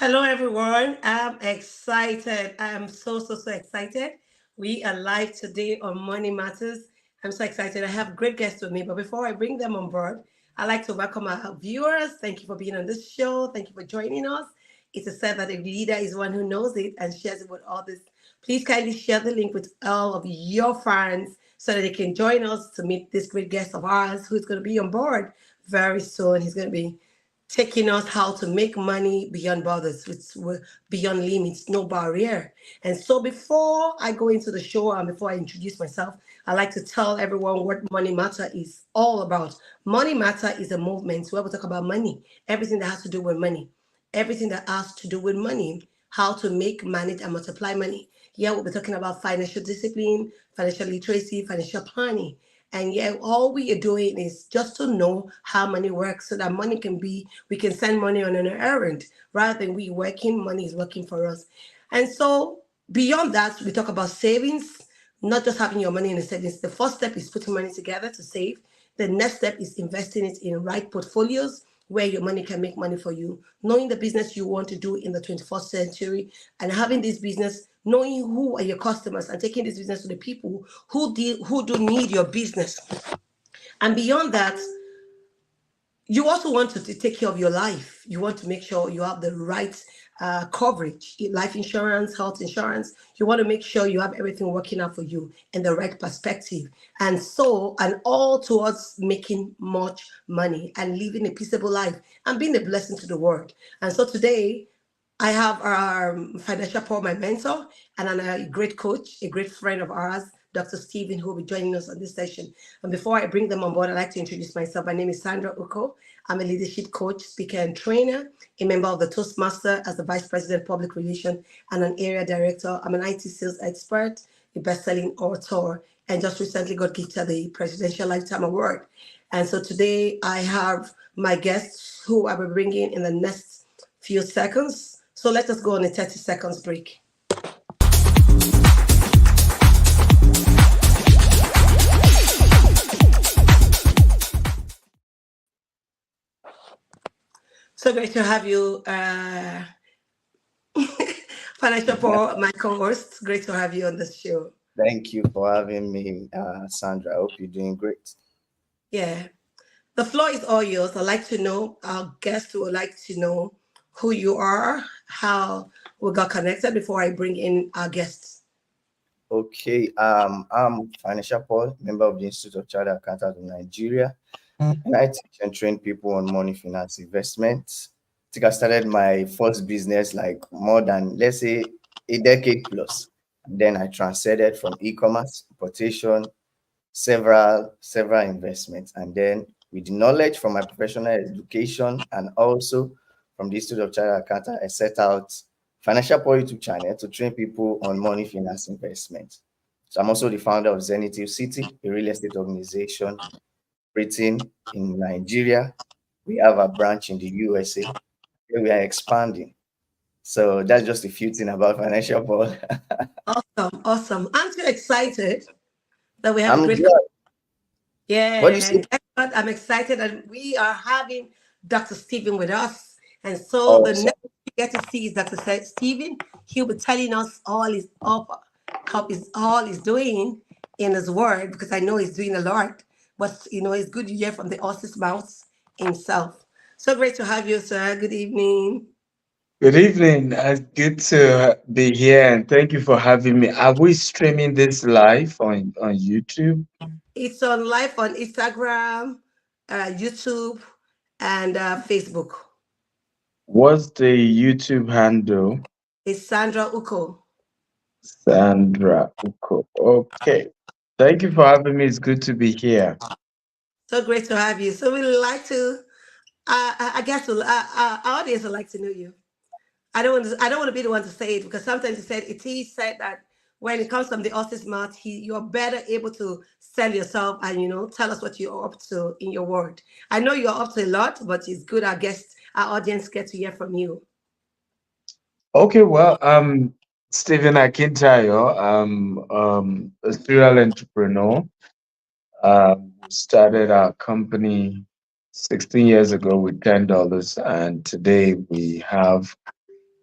Hello, everyone. I'm excited. I'm so excited. We are live today on Money Matters. I'm so excited. I have great guests with me, but before I bring them on board, I'd like to welcome our viewers. Thank you for being on this show. Thank you for joining us. It's a said that a leader is one who knows it and shares it with others. Please kindly share the link with all of your friends so that they can join us to meet this great guest of ours who's going to be on board very soon. He's going to be taking us how to make money beyond borders, beyond limits, no barrier. And so before I go into the show and before I introduce myself, I like to tell everyone what Money Matter is all about. Money Matter is a movement where we talk about money, everything that has to do with money, everything that has to do with money, how to make, manage, and multiply money. Yeah, we'll be talking about financial discipline, financial literacy, financial planning. And yeah, all we are doing is just to know how money works so that money can be, we can send money on an errand rather than we working, money is working for us. And so beyond that, we talk about savings, not just having your money in a savings. The first step is putting money together to save. The next step is investing it in right portfolios where your money can make money for you, knowing the business you want to do in the 21st century and having this business, knowing who are your customers and taking this business to the people who do need your business. And beyond that, you also want to take care of your life. You want to make sure you have the right coverage, life insurance, health insurance. You want to make sure you have everything working out for you in the right perspective. And all towards making much money and living a peaceable life and being a blessing to the world. And so today, I have our financial Paul, my mentor, and a great coach, a great friend of ours, Dr. Stephen, who will be joining us on this session. And before I bring them on board, I'd like to introduce myself. My name is Sandra Ukoh. I'm a leadership coach, speaker, and trainer, a member of the Toastmaster as the Vice President, Public Relations, and an area director. I'm an IT sales expert, a best-selling author, and just recently got gifted the Presidential Lifetime Award. And so today I have my guests who I will bring in the next few seconds. So let us go on a 30 seconds break. So great to have you, Financial Paul, my co-host. Great to have you on this show. Thank you for having me, Sandra. I hope you're doing great. Yeah. The floor is all yours. I'd like to know, our guests would like to know who you are, how we got connected before I bring in our guests. Okay, I'm Financial Paul, member of the Institute of Chartered Accountants of Nigeria, and I teach and train people on money, finance, investments. I think I started my first business like more than, let's say, a decade plus. And then I transcended from e-commerce, importation, several investments, and then with the knowledge from my professional education and also from the Institute of Chartered Accountant, I set out Financial Power YouTube channel to train people on money, finance, investment. So I'm also the founder of Zenith City, a real estate organization operating in Nigeria. We have a branch in the USA where we are expanding. So that's just a few things about Financial Power. Awesome, awesome. Aren't you excited that we have a I'm great. good. What do you Yeah, say? I'm excited that we are having Dr. Stephen with us. And so the Awesome. next we get to see is Dr. Stephen. He'll be telling us how is all he's doing in his word, because I know he's doing a lot. But it's good to hear from the horse's mouth himself. So great to have you, sir. Good evening. Good evening. Good to be here, and thank you for having me. Are we streaming this live on YouTube? It's on live on Instagram, YouTube, and Facebook. What's the YouTube handle? It's Sandra Ukoh. Sandra Ukoh. Okay. Thank you for having me. It's good to be here. So great to have you. So we like to, I guess, our audience would like to know you. I don't want to be the one to say it, because sometimes he said that when it comes from the author's mouth, you're better able to sell yourself and tell us what you're up to in your word. I know you're up to a lot, but it's good our audience get to hear from you. Okay, well, Stephen Akintayo. I'm a serial entrepreneur. We started our company 16 years ago with $10, and today we have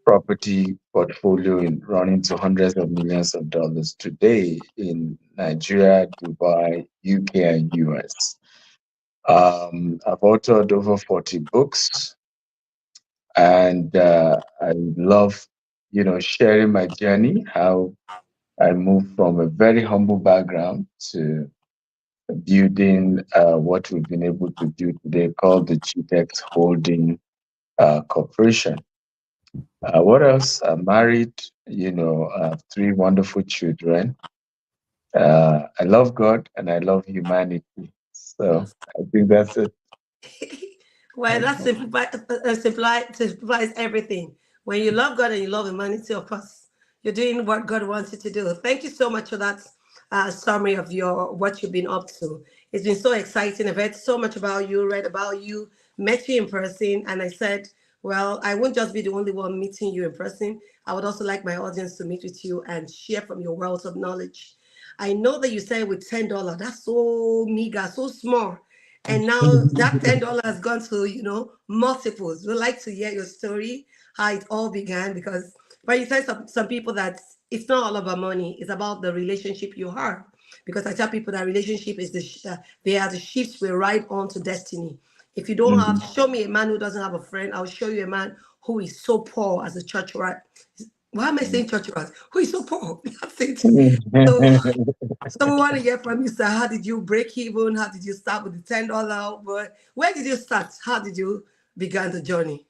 property portfolio in running to hundreds of millions of dollars today in Nigeria, Dubai, UK, and US. I've authored over 40 books, and I love, sharing my journey, how I moved from a very humble background to building what we've been able to do today called the GTEX Holding Corporation. What else? I'm married, I have three wonderful children. I love God and I love humanity. So I think that's it. Well, that simplifies everything. When you love God and you love humanity, of course, you're doing what God wants you to do. Thank you so much for that summary of your what you've been up to. It's been so exciting. I've heard so much about you, read about you, met you in person, and I said, well, I won't just be the only one meeting you in person. I would also like my audience to meet with you and share from your wealth of knowledge. I know that you said with $10, that's so meager, so small. And now that $10 has gone to, multiples. We'd like to hear your story, how it all began, because when you tell some people that it's not all about money, it's about the relationship you have. Because I tell people that relationship is they are the ships we ride on to destiny. If you don't have, Mhm. show me a man who doesn't have a friend, I'll show you a man who is so poor as a church rat. Why am I saying church rat? Who is so poor? That's it. So so we want to hear from you, sir. How did you break even? How did you start with the $10? But where did you start? How did you begin the journey?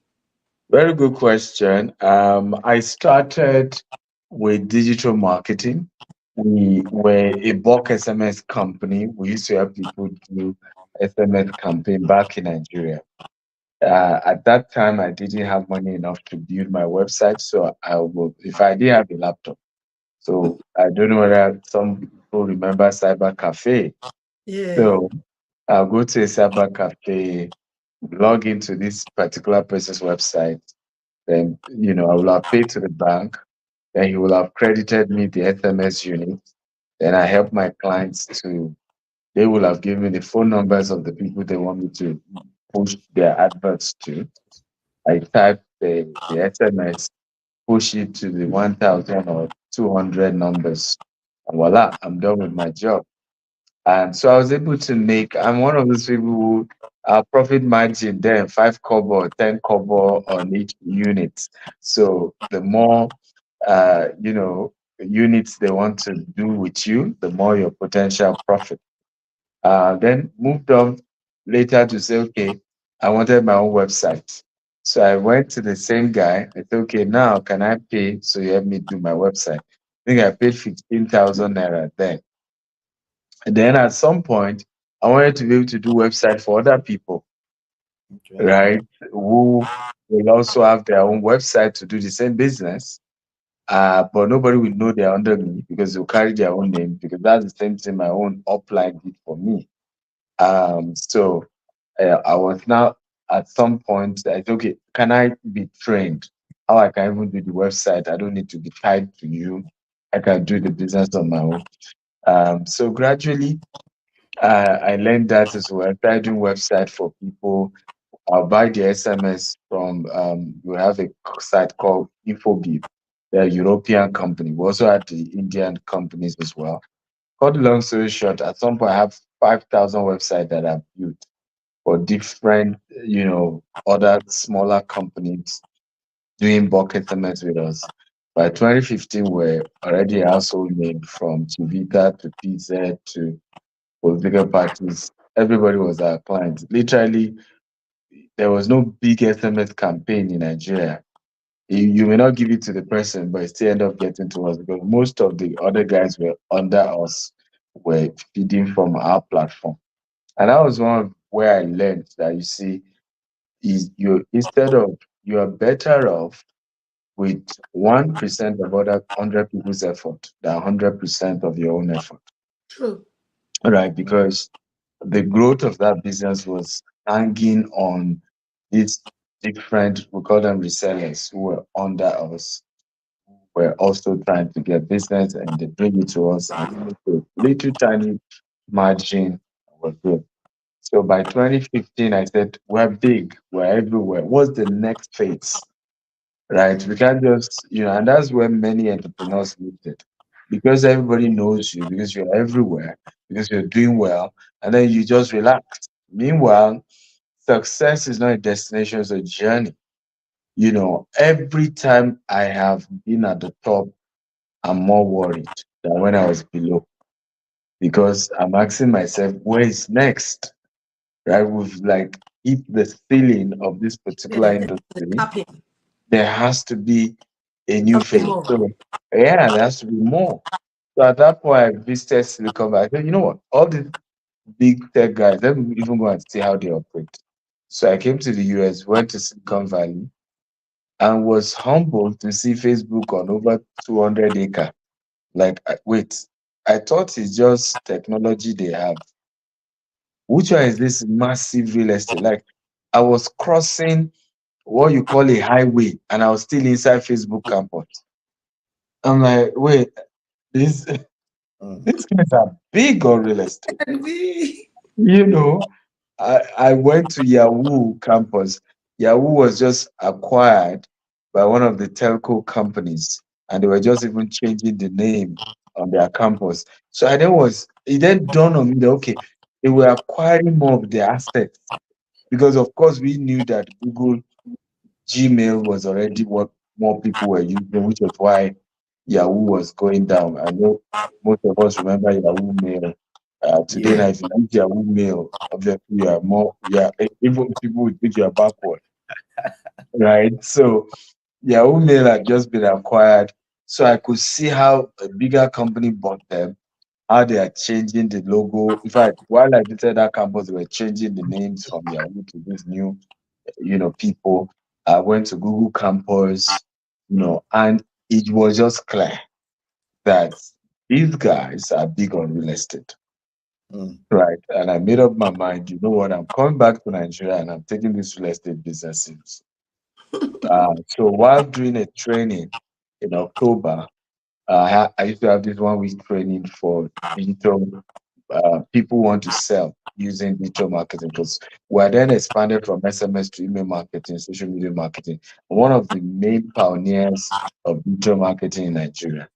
Very good question. I started with digital marketing. We were a bulk SMS company. We used to help people do SMS campaign back in Nigeria. At that time, I didn't have money enough to build my website, so I would, if I didn't have a laptop. So I don't know whether some people remember Cyber Cafe. Yeah, So I'll go to a Cyber Cafe, log into this particular person's website, then I will have paid to the bank, then he will have credited me the SMS unit. Then I help my clients to they will have given me the phone numbers of the people they want me to push their adverts to. I type the SMS, push it to the 1,000 or 200 numbers, and voila, I'm done with my job. And so I was able to make, I'm one of those people who profit margin then 5 kobo, 10 kobo on each unit. So the more, units they want to do with you, the more your potential profit. Then moved on later to say, okay, I wanted my own website. So I went to the same guy. I said, okay, now can I pay so you help me do my website? I think I paid 15,000 naira then. And then at some point, I wanted to be able to do website for other people, Okay. right? Who will also have their own website to do the same business. But nobody will know they're under me because they'll carry their own name because that's the same thing my own upline did for me. So I was now at some point I said, okay, can I be trained? How I can even do the website? I don't need to be tied to you. I can do the business on my own. So gradually I learned that as well. I started doing website for people. I'll buy the SMS from we have a site called Infobip. They're a European company. We also had the Indian companies as well. Cut the long story short, at some point I have 5,000 websites that I've built for different, other smaller companies doing bulk SMS with us. By 2015, we're already a household name from Chivita to PZ to political parties. Everybody was our client. Literally, there was no big SMS campaign in Nigeria. You may not give it to the person, but it still end up getting to us because most of the other guys were under us, were feeding from our platform. And that was one of where I learned that you see, is you instead of you are better off with 1% of other 100 people's effort than 100% of your own effort. true. Right, because the growth of that business was hanging on these different, we call them resellers, who were under us, were also trying to get business and they bring it to us and we make a little tiny margin. We're good. So by 2015, I said, we're big, we're everywhere. What's the next phase? right? We can't just, and that's where many entrepreneurs lose it. Because everybody knows you, because you're everywhere, because you're doing well, and then you just relax. Meanwhile, success is not a destination, it's a journey. Every time I have been at the top, I'm more worried than when I was below because I'm asking myself, where is next? Right? We've like hit the ceiling of this Yeah, particular the industry. tapping, There has to be a new something phase. more. So, yeah, there has to be more. So at that point, I visited Silicon Valley. I said, you know what? All these big tech guys, let me even go and see how they operate. So I came to the US, went to Silicon Valley, and was humbled to see Facebook on over 200 acre. Like, wait, I thought it's just technology they have. Which one is this massive real estate? Like, I was crossing what you call a highway, and I was still inside Facebook campus. I'm like, wait, this Mm. these guys are big on real estate. And we, You know, I went to Yahoo campus. Yahoo was just acquired by one of the telco companies, and they were just even changing the name on their campus. So it then dawned on me that okay, they were acquiring more of their assets because of course we knew that Google Gmail was already what more people were using, which was why Yahoo was going down. I know most of us remember Yahoo Mail. Today, Yeah. now, if you use Yahoo Mail, obviously you are more, yeah, even people would think you are backward, right? So Yahoo Mail had just been acquired. So I could see how a bigger company bought them, how they are changing the logo. In fact, while I visited that campus, they were changing the names from Yahoo to this new people. I went to Google campus, and it was just clear that these guys are big on real estate, Mm. right? And I made up my mind, you know what, I'm coming back to Nigeria and I'm taking this real estate business seriously. So while doing a training in October, I used to have this 1 week training for digital people want to sell using digital marketing because we're then expanded from SMS to email marketing, social media marketing. One of the main pioneers of digital marketing in Nigeria.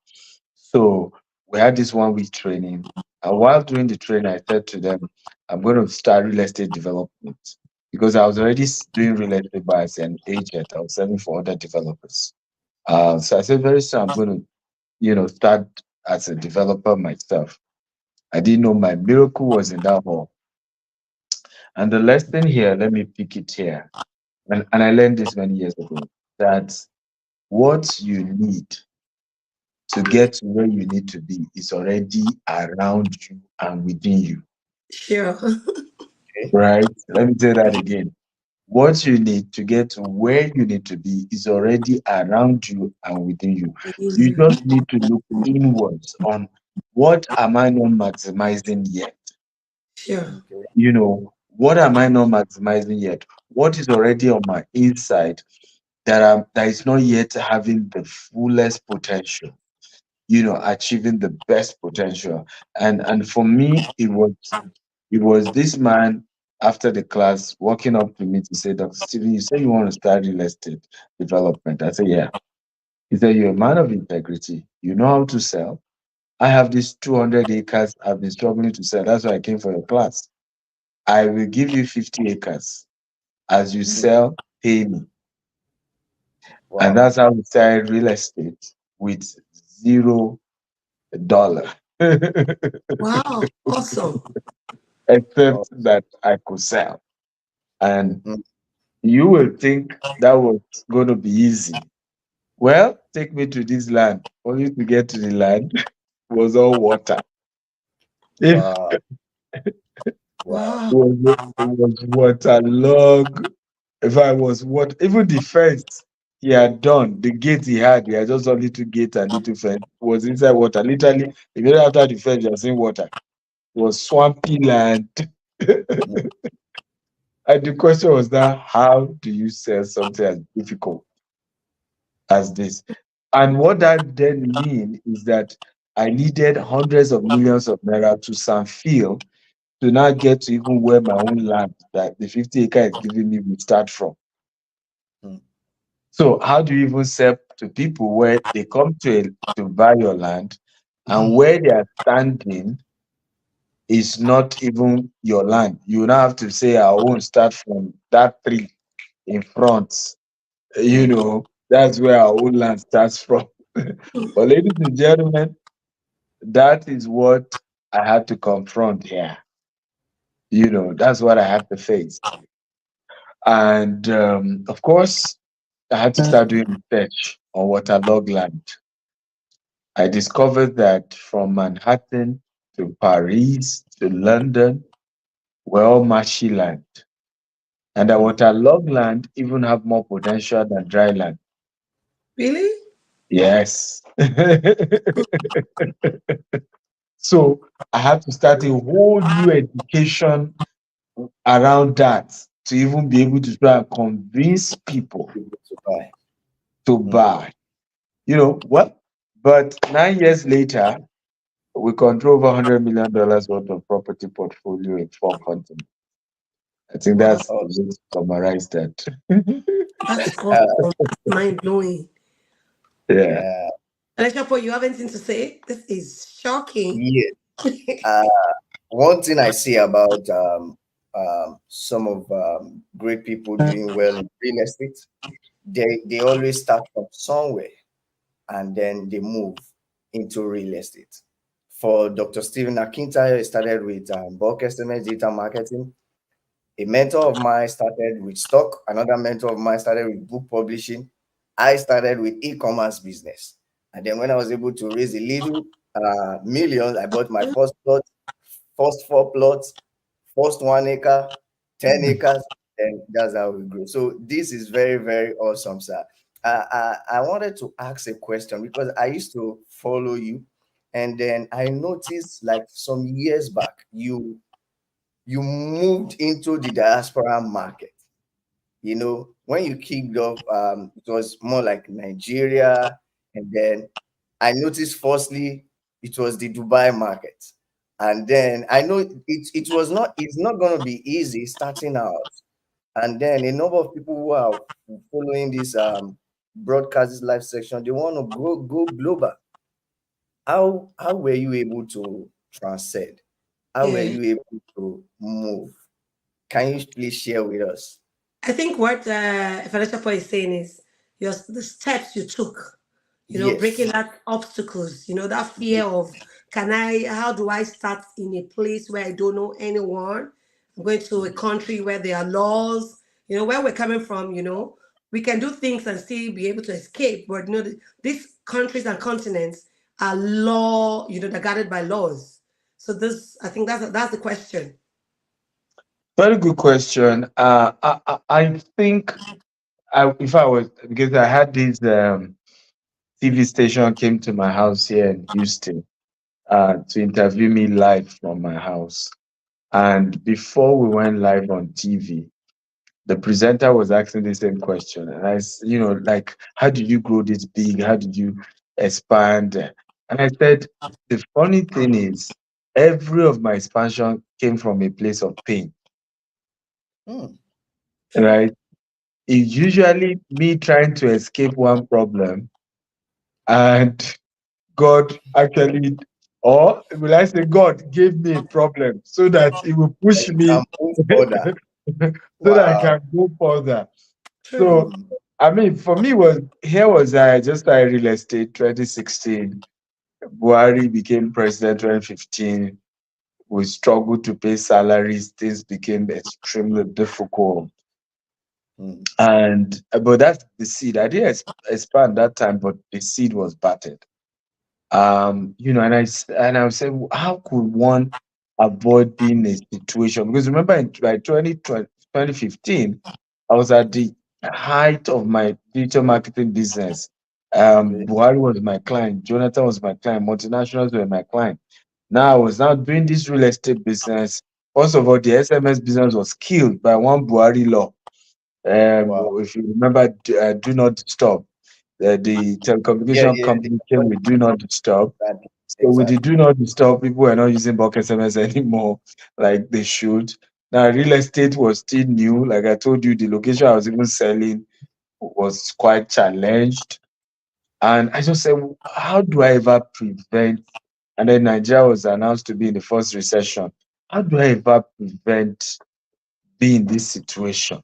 So we had this 1 week training. And while doing the training, I said to them, I'm going to start real estate development because I was already doing real estate by as an agent. I was selling for other developers. So I said, very soon I'm going to, start as a developer myself. I didn't know my miracle was in that hall. And the lesson here, let me pick it here. And I learned this many years ago that what you need to get to where you need to be is already around you and within you. sure. Okay. Right? Let me say that again. What you need to get to where you need to be is already around you and within you. You just need to look inwards on what am I not maximizing yet? Sure. Okay. What am I not maximizing yet? What is already on my inside that is not yet having the fullest potential, achieving the best potential. And for me, it was this man after the class walking up to me to say, Dr. Stephen, you say you want to start real estate development. I said, yeah. He said, you're a man of integrity. You know how to sell. I have these 200 acres I've been struggling to sell. That's why I came for your class. I will give you 50 acres. As you Mm. sell, pay me. And Wow. that's how we started real estate with $0. Wow. Awesome. Wow. Except that I could sell. And Mm. you will think that was going to be easy. Well, take me to this land. Only to get to the land was all water. If Wow. Wow. Wow. it was waterlogged. If I was what even the fence he had done, the gate he had just a little gate and little fence was inside water. Literally, immediately after the fence, you're seeing water. It was swampy land. Mm. And the question was now, how do you sell something as difficult as this? And what that then mean is that I needed hundreds of millions of naira to some field to now get to even where my own land that the 50 acre is giving me will start from. Mm. So how do you even sell to people where they come to buy your land, and where they are standing is not even your land? You now have to say, I won't start from that tree in front. That's where our own land starts from. But ladies and gentlemen, that is what I had to confront here. That's what I had to face. And of course, I had to start doing research on waterlogged land. I discovered that from Manhattan to Paris to London were all marshy land. And that waterlogged land even have more potential than dry land. Really? Yes. So I had to start a whole new education around that to even be able to try and convince people People to buy. to Mm. buy. What? But 9 years later, we control over $100 million worth of property portfolio in 4 continents. I think Wow. that's Oh, the way to summarize that. That's awesome. uh, Mind blowing. Yeah. yeah. Chapo, you have anything to say? This is shocking. Yeah. Uh, One thing I see about some of great people doing well in real estate, they always start from somewhere and then they move into real estate. For Dr. Stephen Akintayo, he started with bulk estimates, data marketing. A mentor of mine started with stock. Another mentor of mine started with book publishing. I started with e-commerce business. And then when I was able to raise a little millions, I bought my first plot, first 4 plots, first 1 acre, 10 acres, and that's how we grew. So this is very, very awesome, sir. I wanted to ask a question because I used to follow you, and then I noticed like some years back, you moved into the diaspora market. When you kicked off, it was more like Nigeria, and then I noticed firstly it was the Dubai market, and then I know it's not going to be easy starting out, and then a number of people who are following this broadcast this live section, they want to go global. How were you able to transcend? How were Yeah. you able to move? Can you please share with us? I think what Financial Point is saying is the steps you took, breaking Yes. that obstacles, that fear of how do I start in a place where I don't know anyone? I'm going to a country where there are laws, where we're coming from, we can do things and still be able to escape. But these countries and continents are law, they're guarded by laws. So I think that's the question. Very good question. I think if I was, because I had this TV station came to my house here in Houston to interview me live from my house. And before we went live on TV, the presenter was asking the same question. And like, how did you grow this big? How did you expand? And I said, the funny thing is, every of my expansion came from a place of pain, Hmm. True. right? It's usually me trying to escape one problem, and God actually, or will I say, God gave me a problem so that it will And push you me can move further. so that I Wow. can go further. True. So, Hmm. I mean, for me, was I just started real estate 2016. Buhari became president 2015. We struggled to pay salaries. Things became extremely difficult. Hmm. And but that's the seed. I didn't expand that time, but the seed was battered. And I would say, how could one avoid being in a situation? Because remember, by 2015, I was at the height of my digital marketing business. Okay. Buhari was my client, Jonathan was my client, multinationals were my client. Now I was now doing this real estate business. First of all, the SMS business was killed by one Buhari law. Wow. If you remember, do not disturb. The Yeah, telecommunication yeah. company came with do not disturb. Exactly. So with the Exactly. do not disturb, people were not using bulk SMS anymore like they should. Now real estate was still new. Like I told you, the location I was even selling was quite challenged. And I just said, how do I ever prevent? And then Nigeria was announced to be in the first recession. How do I ever prevent being in this situation?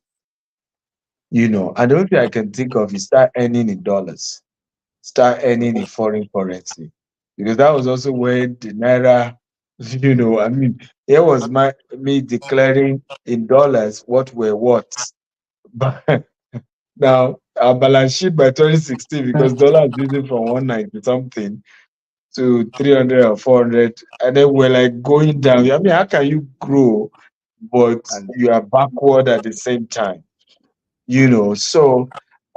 And the only thing I can think of is start earning in dollars, start earning in foreign currency. Because that was also when the Naira, I mean, here was me declaring in dollars what were what. But now our balance sheet by 2016, because dollar is using from 190 something to 300 or 400, and then we're like going down. I mean, how can you grow, but And you are backward at the same time? So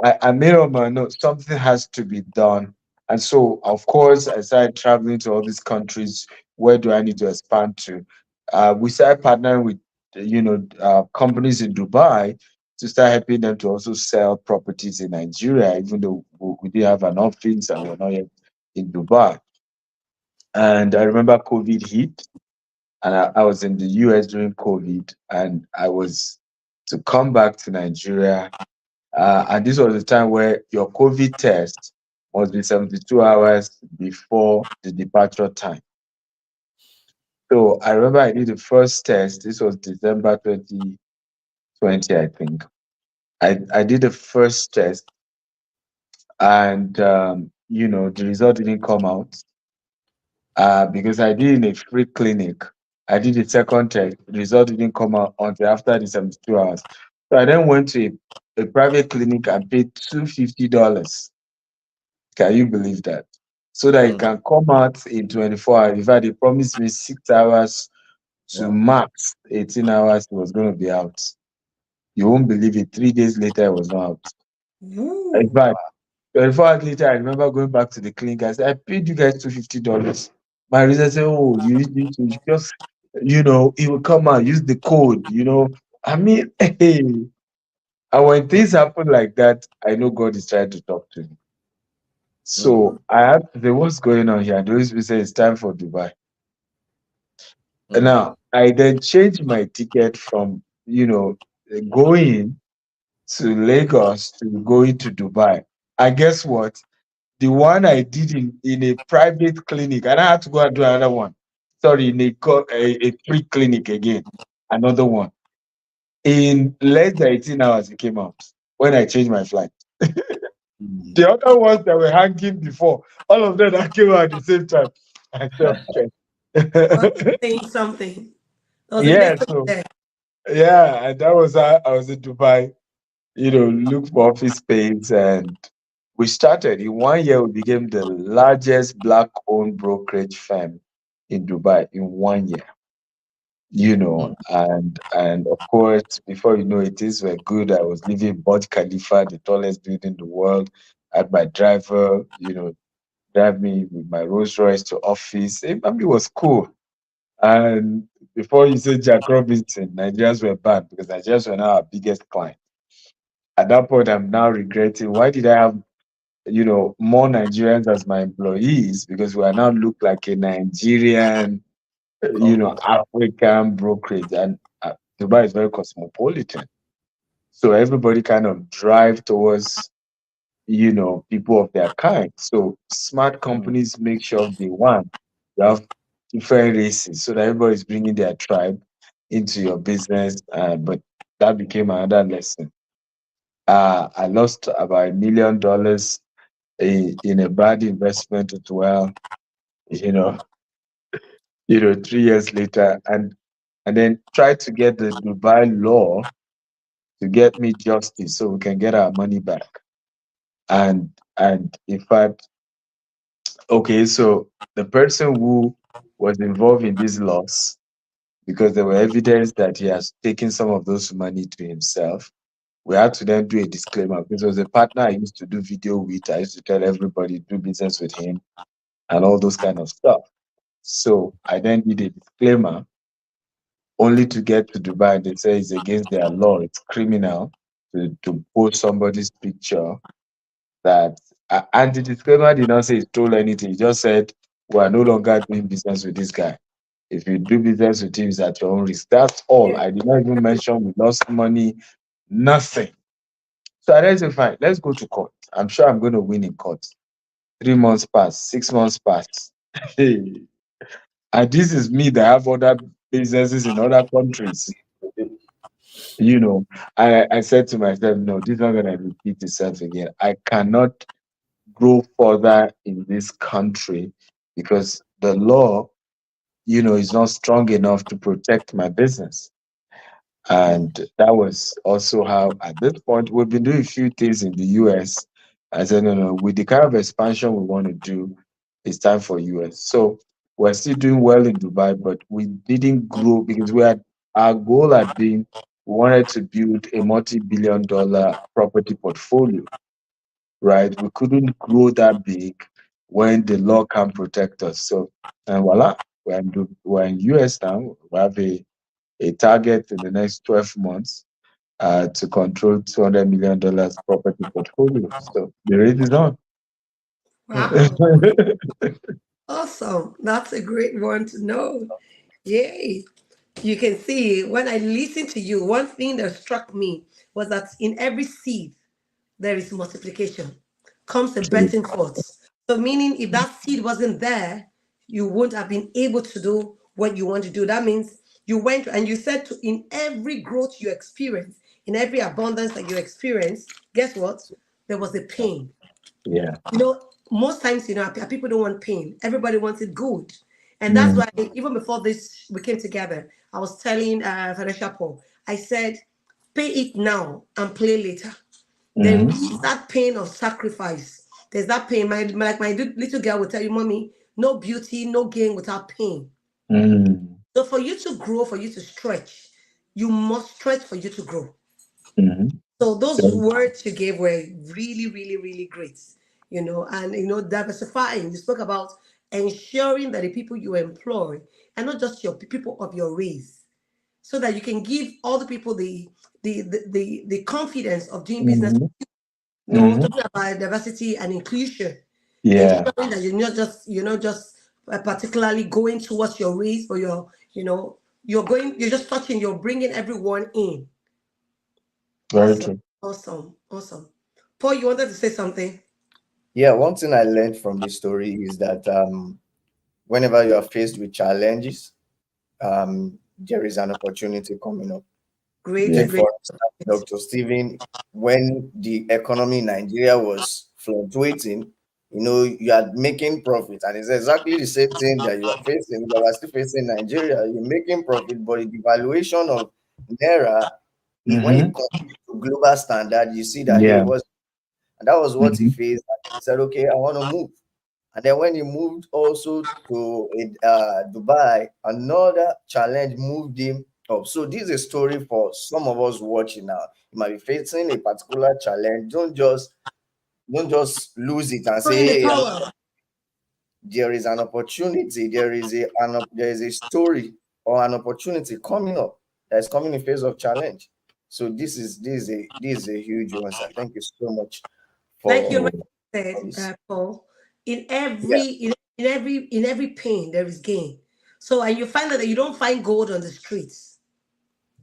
I made up my note, something has to be done. And so, of course, I started traveling to all these countries. Where do I need to expand to? We started partnering with, companies in Dubai to start helping them to also sell properties in Nigeria, even though we didn't have an office and we're not yet in Dubai. And I remember COVID hit, and I was in the US during COVID, and I was to come back to Nigeria. And this was the time where your COVID test must be 72 hours before the departure time. So I remember I did the first test. This was December 2020, I think. I did the first test, and the result didn't come out because I did in a free clinic. I did the second test. The result didn't come out until after the 72 hours. So I then went to a private clinic and paid $250. Can you believe that? So that it mm, can come out in 24 hours. In fact, they promised me 6 hours to wow. max 18 hours, it was going to be out. You won't believe it. 3 days later, it was not out. In Ooh. fact, 24 hours later, I remember going back to the clinic. I said, I paid you guys $250. My reason said, oh, you need to just, it will come out, use the code, I mean, hey. And when things happen like that, I know God is trying to talk to me. Mm, So I had to say, what's going on here? And the Holy Spirit said, it's time for Dubai. And mm, now I then changed my ticket from, going to Lagos to going to Dubai. And guess what? The one I did in a private clinic, and I had to go and do another one. Sorry, in a free clinic again, another one. In less than 18 hours, it came out when I changed my flight. mm. The other ones that were hanging before, all of them that came out at the same time. I said, God is okay. saying something. There was a Yeah, message so there. yeah, and that was how I was in Dubai, look for office space, and we started. In 1 year, we became the largest black-owned brokerage firm in Dubai in 1 year. Mm, And of course, before you know it, things were good. I was living in Burj Khalifa, the tallest building in the world. I had my driver, drive me with my Rolls Royce to office. It was cool. And before you say Jack Robinson, Nigerians were banned because Nigerians were now our biggest client. At that point, I'm now regretting why did I have, more Nigerians as my employees, because we are now look like a Nigerian, company. African brokerage, and Dubai is very cosmopolitan. So everybody kind of drive towards, people of their kind. So smart Mm, companies make sure they want you have different races so that everybody's bringing their tribe into your business. But that became another lesson. I lost about $1 million in a bad investment as well. You know, 3 years later, and then try to get the Dubai law to get me justice so we can get our money back. And in fact, okay, so the person who was involved in this loss, because there were evidence that he has taken some of those money to himself, we had to then do a disclaimer because it was a partner I used to do video with. I used to tell everybody do business with him and all those kind of stuff. So I then did a disclaimer only to get to Dubai. They say it's against their law. It's criminal to post somebody's picture that and the disclaimer did not say he stole anything. He just said we are no longer doing business with this guy. If you do business with him, it's at your own risk. That's all. Yeah. I did not even mention we lost money, nothing. So I then say, fine, let's go to court. I'm sure I'm going to win in court. 3 months pass, 6 months pass. Hey. And this is me that have other businesses in other countries. You know, I said to myself, no, this is not going to repeat itself again. I cannot grow further in this country because the law, is not strong enough to protect my business. And that was also how, at this point, we've been doing a few things in the US. I said, no, no, with the kind of expansion we want to do, it's time for US. So we're still doing well in Dubai, but we didn't grow because our goal had been we wanted to build a multi-billion-dollar property portfolio, right? We couldn't grow that big when the law can't protect us. So, and voila, we're in US now. We have a target in the next 12 months to control $200 million property portfolio. So the race is on. Wow. Awesome. That's a great one to know. Yay. You can see when I listened to you, one thing that struck me was that in every seed, there is multiplication, comes a birthing forth. So, meaning if that seed wasn't there, you wouldn't have been able to do what you want to do. That means you went and you said to in every growth you experience, in every abundance that you experience, guess what? There was a pain. Yeah. Most times, people don't want pain. Everybody wants it good. And that's Mm, why, even before this, we came together, I was telling Financial Paul, I said, pay it now and play later. There mm, is that pain of sacrifice. There's that pain. Like my little girl will tell you, Mommy, no beauty, no gain without pain. mm, So for you to grow, for you to stretch, you must stretch for you to grow. mm. So those Very words you gave were really, really, really great. And diversifying. You spoke about ensuring that the people you employ are not just your people of your race, so that you can give all the people the confidence of doing business. Mhm, mhm. Talking about diversity and inclusion, Yeah, ensuring that you're not just particularly going towards your race, but you're just touching, you're bringing everyone in. very Awesome, true. awesome, awesome. Paul, you wanted to say something? Yeah, one thing I learned from this story is that whenever you are faced with challenges, there is an opportunity coming up. Great, Yeah. Take great. for instance, Dr. Stephen, when the economy in Nigeria was fluctuating, you are making profit, and it's exactly the same thing that you are facing. You are still facing Nigeria. You're making profit, but the devaluation of naira, when you Mhm. compare to global standard, you see that hey, Yeah. and that was what he Mhm. faced. And he said, okay, I want to move. And then when he moved also to Dubai, another challenge moved him up. So this is a story for some of us watching now. You might be facing a particular challenge. Don't just lose it and So say, in the hey, tower, there is an opportunity, there is a story or an opportunity coming up that is coming in face of challenge. So this is a huge one, sir. Thank you so much like you for Yeah. said, this. Paul, in Yeah, every pain there is gain. So and you find that you don't find gold on the streets.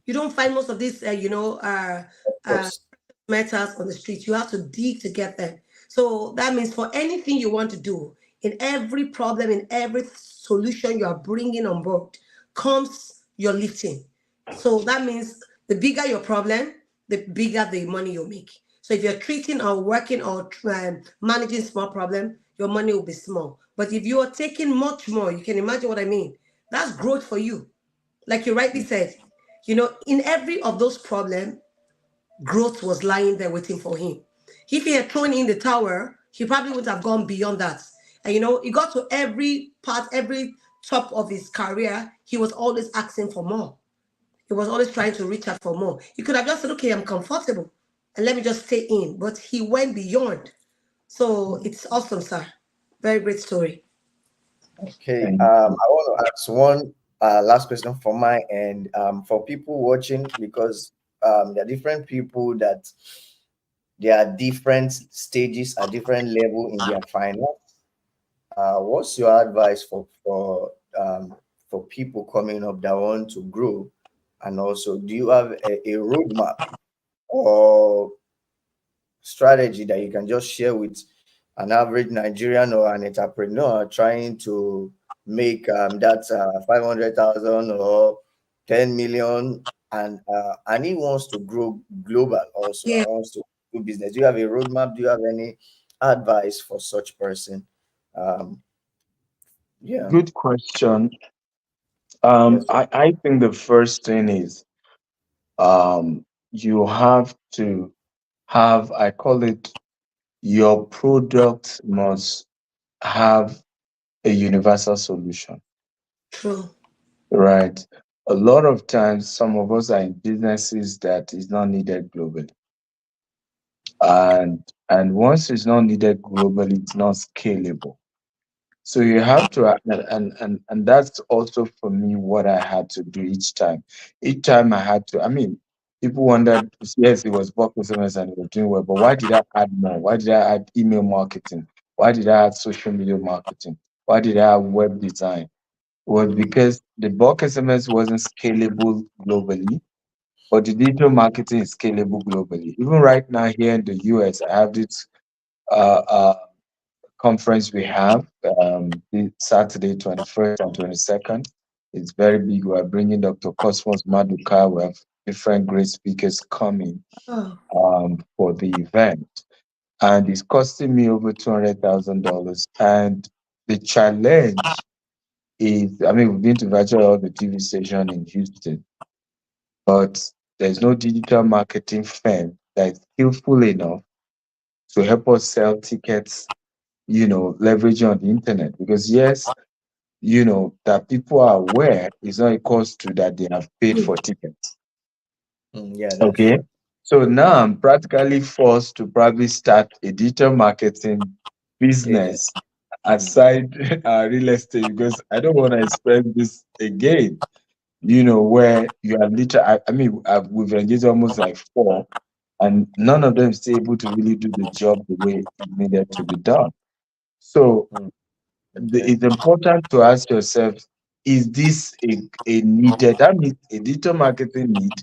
You don't find most of these, of uh, course. metals on the street. You have to dig to get them. So that means for anything you want to do, in every problem, in every solution you are bringing on board, comes your lifting. So that means the bigger your problem, the bigger the money you make. So if you're treating or working or managing small problem, your money will be small. But if you are taking much more, you can imagine what I mean. That's growth for you. Like you rightly said, in every of those problems, growth was lying there waiting for him. If he had thrown in the tower, he probably would have gone beyond that. And he got to every part, every top of his career, he was always asking for more. He was always trying to reach out for more. He could have just said, okay, I'm comfortable and let me just stay in. But he went beyond. So it's awesome, sir. Very great story. Okay, Thank you. I want to ask one last question for my end, for people watching, because there are different people that there are different stages at different level in their finance. What's your advice for people coming up that want to grow, and also do you have a roadmap or strategy that you can just share with an average Nigerian or an entrepreneur trying to make that 500,000 or 10 million, and he wants to grow global also, Yeah. and wants to do business? Do you have a roadmap? Do you have any advice for such person? Um, yeah. Good question. Yes. I think the first thing is you have to have, I call it, your product must have a universal solution, True. right? A lot of times, some of us are in businesses that is not needed globally, and once it's not needed globally, it's not scalable. So you have to, and that's also for me what I had to do each time. Each time I had to, I mean, people wondered, yes, it was bulk SMS and it was doing well, but why did I add more? Why did I add email marketing? Why did I add social media marketing? Why did I add web design? It was because the bulk SMS wasn't scalable globally, but the digital marketing is scalable globally. Even right now here in the US, I have this uh, uh, conference we have the Saturday 21st and 22nd. It's very big. We're bringing Dr. Cosmos Maduka. We have different great speakers coming Oh, for the event. And it's costing me over $200,000. And the challenge is, I mean, we've been to virtually all the TV station in Houston, but there's no digital marketing firm that is skillful enough to help us sell tickets, leveraging on the internet. Because yes, that people are aware is not equals to that they have paid for tickets. Yeah, that's Okay. true. So now I'm practically forced to probably start a digital marketing Agent. business Mm. aside real estate, because I don't want to experience this again, where you are literally, I mean, we've engaged almost like four, and none of them still able to really do the job the way it needed to be done. So Mm. Okay. it's important to ask yourself, is this a needed, that means a digital marketing need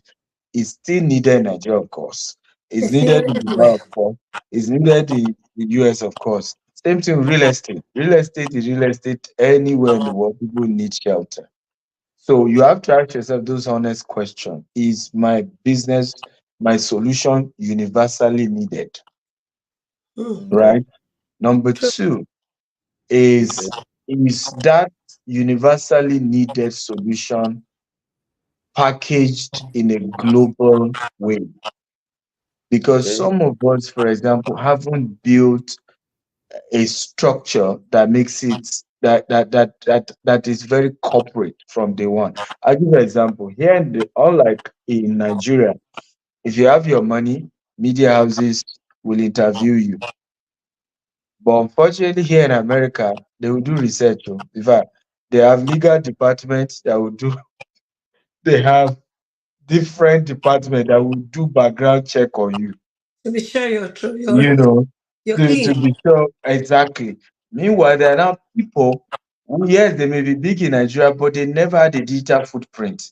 is still needed in Nigeria, of course. It's it's needed needed in Dubai, everywhere. of course. It's needed in the US, of course. Same thing with real estate. Real estate is real estate anywhere in the world. People need shelter. So you have to ask yourself those honest questions. Is my business, my solution universally needed? Okay. Right? Number True. two, Okay. is that universally needed solution packaged in a global way? Because Okay. some of us, for example, haven't built a structure that makes it that is very corporate from day one. I'll give you an example. Here in the, unlike in Nigeria, if you have your money, media houses will interview you. But unfortunately, here in America, they will do research. Oh. In fact, they have legal departments that will do, they have different departments that will do background check on you, To be sure you're true. you know, You're to clean. be sure exactly. Meanwhile, there are now people who, yes, they may be big in Nigeria, but they never had a digital footprint.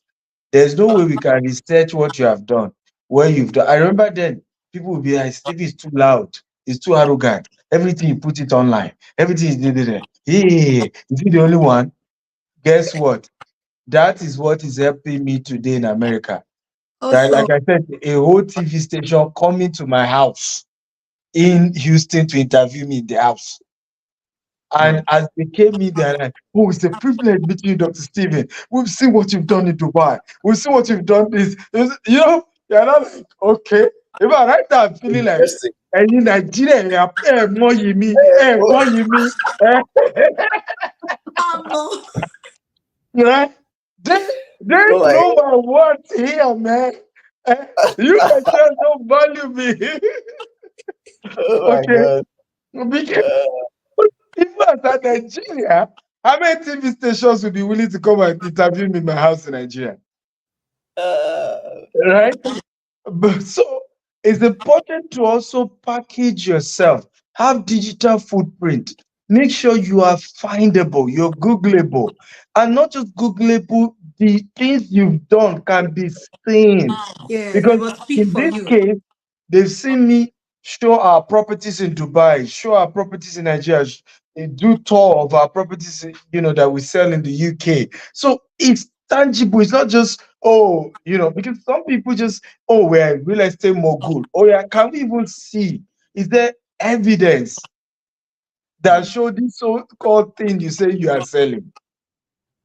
There's no way we can research what you have done, where you've done. I remember then people would be like, Steve is too loud, it's too arrogant. Everything you put it online, everything is there. Hey, is he the only one? Guess what? That is what is helping me today in America. Right? Also, Like I said, a whole TV station coming to my house in Houston to interview me in the house. And Mm. as they came in, they're like, oh, it's a privilege meeting you, Dr. Stephen. We've seen what you've done in Dubai. We've seen what you've done this. You're not like, okay. If I right now, I'm feeling like, Interesting. and in Nigeria, more you me, Oh, more you me. Eh, humble. right? They, they so like, know my worth here, man. Eh, you Nigerians don't value me. oh my Okay. God. Because Uh, even as a Nigeria, how many TV stations will be willing to come and interview me in my house in Nigeria? uh, Right? But so it's important to also package yourself, have digital footprint. Make sure you are findable, you're Googleable. And not just Googleable, the things you've done can be seen. Yeah, they Because must speak in for this you. case, they've seen me show our properties in Dubai, show our properties in Nigeria, do tour of our properties, that we sell in the UK. So it's tangible. It's not just, oh, because some people just, oh, we're a real estate mogul. Oh, yeah, can we even see? Is there evidence that show this so-called thing you say you are selling?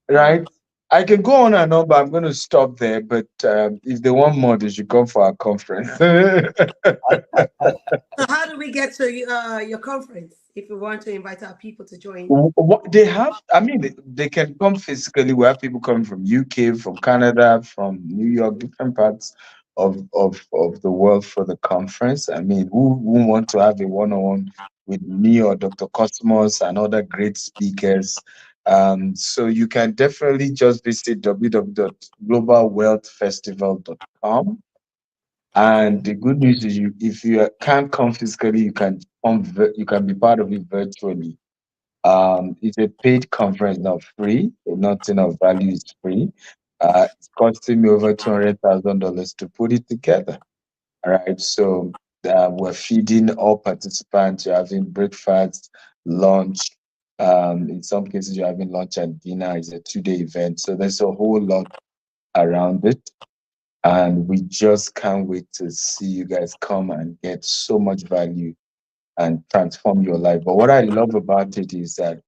Right? I can go on and on, but I'm going to stop there. But if they want more, they should come for our conference. So how do we get to your conference if we want to invite our people to join? What they have, I mean, they can come physically. We have people coming from UK, from Canada, from New York, different parts of the world for the conference. I mean, who want to have a one-on-one with me or Dr. Cosmos and other great speakers? So you can definitely just visit www.globalwealthfestival.com. And the good news is, if you can't come physically, you can you can be part of it virtually. It's a paid conference, not free. Nothing of value is free. It's costing me over $200,000 to put it together. All right, so we're feeding all participants. You're having breakfast, lunch. In some cases, you're having lunch and dinner. It's a 2-day event, so there's a whole lot around it, and we just can't wait to see you guys come and get so much value and transform your life. But what I love about it is that,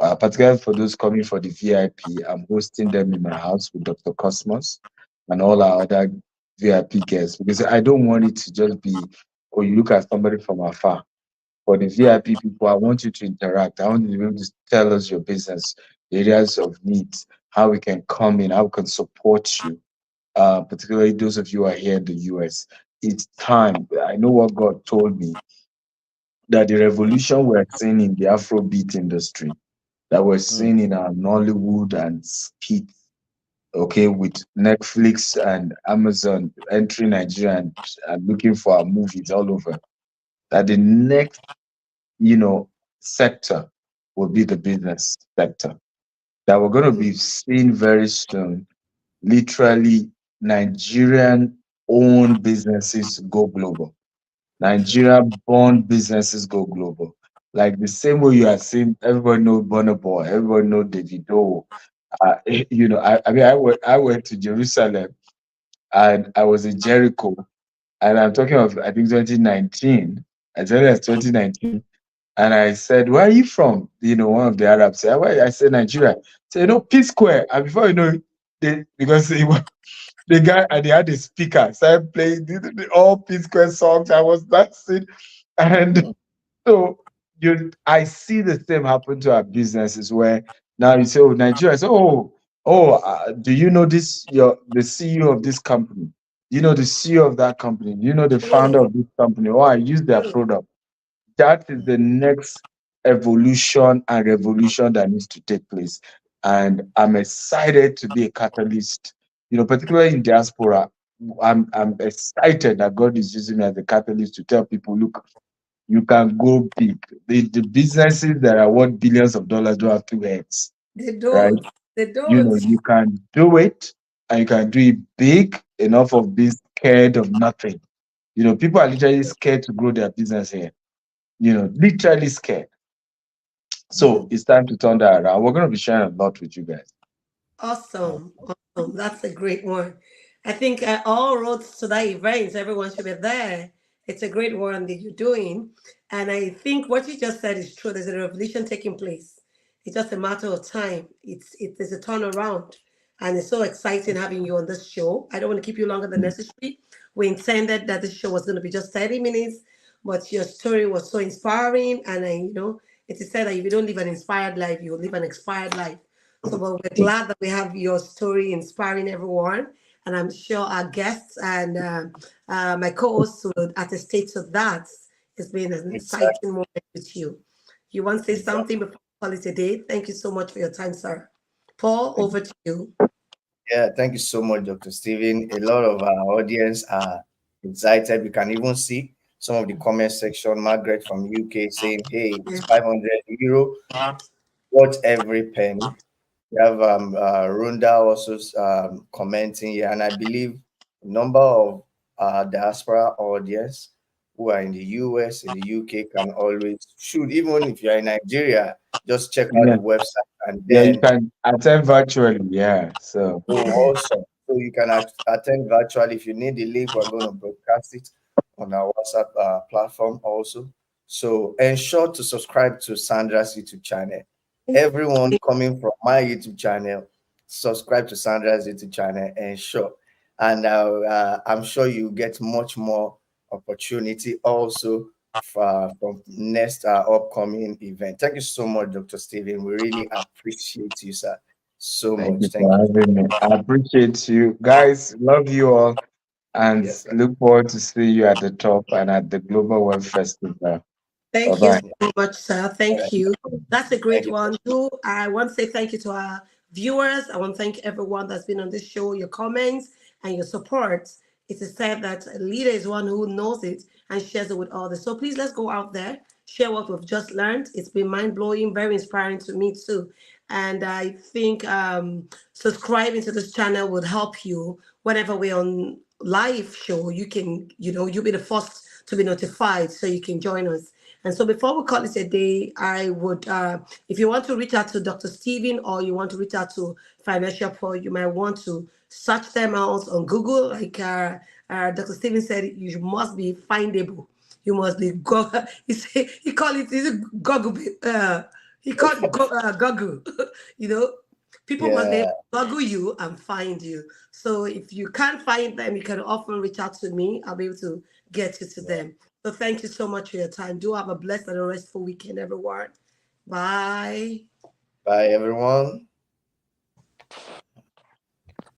particularly for those coming for the VIP, I'm hosting them in my house with Dr. Cosmos and all our other VIP guests, because I don't want it to just be, oh, you look at somebody from afar. For the VIP people, I want you to interact. I want you to be able to tell us your business, areas of needs, how we can come in, how we can support you, particularly those of you who are here in the US. It's time. I know what God told me, that the revolution we're seeing in the Afrobeat industry, that we're seeing in our Nollywood and skit, okay, with Netflix and Amazon entering Nigeria and looking for our movies all over, that the next, you know, sector will be the business sector. That we're going to be seeing very soon, literally, Nigerian owned businesses go global. Nigeria born businesses go global. Like the same way you are seeing, everybody know Burna Boy, everybody know Davido. I mean, I went to Jerusalem and I was in Jericho, and I'm talking of, I think, 2019. I tell you, it's 2019. And I said, "Where are you from?" One of the Arabs said, "Where?" I said, "Nigeria." Say, P Square. And before you know it, because the guy, and they had a speaker, started playing all P Square songs. I was dancing. And so I see the same happen to our businesses, where now you say, "Oh, Nigeria." So, do you know the CEO of this company? Do you know the CEO of that company? Do you know the founder True, of this company? Oh, I use their true. product. That is the next evolution and revolution that needs to take place. And I'm excited to be a catalyst, particularly in diaspora. I'm excited that God is using me as a catalyst to tell people, look, you can go big. The businesses that are worth billions of dollars don't have two heads, They right? don't. They don't. You can do it, and you can do it big enough of being scared of nothing. People are literally scared to grow their business here, literally scared. So it's time to turn that around. We're going to be sharing a lot with you guys. Awesome. Awesome. That's a great one. I think all roads to that event, everyone should be there. It's a great one that you're doing. And I think what you just said is true. There's a revolution taking place. It's just a matter of time. There's a turnaround. And it's so exciting having you on this show. I don't want to keep you longer than necessary. We intended that this show was going to be just 30 minutes, but your story was so inspiring. And it is said that if you don't live an inspired life, you will live an expired life. So well, we're glad that we have your story inspiring everyone. And I'm sure our guests and my co-hosts would attest to that. It's been an Exactly. exciting moment with you. You want to say something before we call it a day? Thank you so much for your time, sir. Paul, over to you. Yeah, thank you so much, Dr. Steven. A lot of our audience are excited. We can even see some of the comment section. Margaret from UK saying, "Hey, it's 500 euro, worth every penny." We have Runda also commenting here, and I believe a number of diaspora audience who are in the US, in the UK can always shoot. Even if you're in Nigeria, just check out Yeah. the website and Yeah, you then can attend virtually. Yeah. So also so you can attend virtually. If you need the link, we're going to broadcast it on our WhatsApp platform also. So ensure to subscribe to Sandra's YouTube channel. Everyone coming from my YouTube channel, subscribe to Sandra's YouTube channel, ensure. And I'm sure you get much more opportunity also from next upcoming event. Thank you so much, Dr. Stephen. We really appreciate you, sir, so thank much. you for Thank you. having me. I appreciate you guys. Love you all, and Yes, sir. look forward to see you at the top and at the Global Web Festival. Bye Thank you bye. so much, sir. All Thank right. you. That's a Thank great you. one, too. I want to say thank you to our viewers. I want to thank everyone that's been on this show, your comments and your support. It is said that a leader is one who knows it and shares it with others. So please, let's go out there, share what we've just learned. It's been mind blowing, very inspiring to me, too. And I think subscribing to this channel would help you whenever we're on live show. You can, you'll be the first to be notified so you can join us. And so before we call it a day, I would, if you want to reach out to Dr. Stephen or you want to reach out to Financial Pro, you might want to search them out on Google. Like Dr. Stephen said, you must be findable. You must be go. He called it. Is it Google? He called Google. you know, people must be able Yeah. to Google you and find you. So if you can't find them, you can often reach out to me. I'll be able to get you to them. So thank you so much for your time. Do have a blessed and a restful weekend, everyone. Bye. Bye, everyone.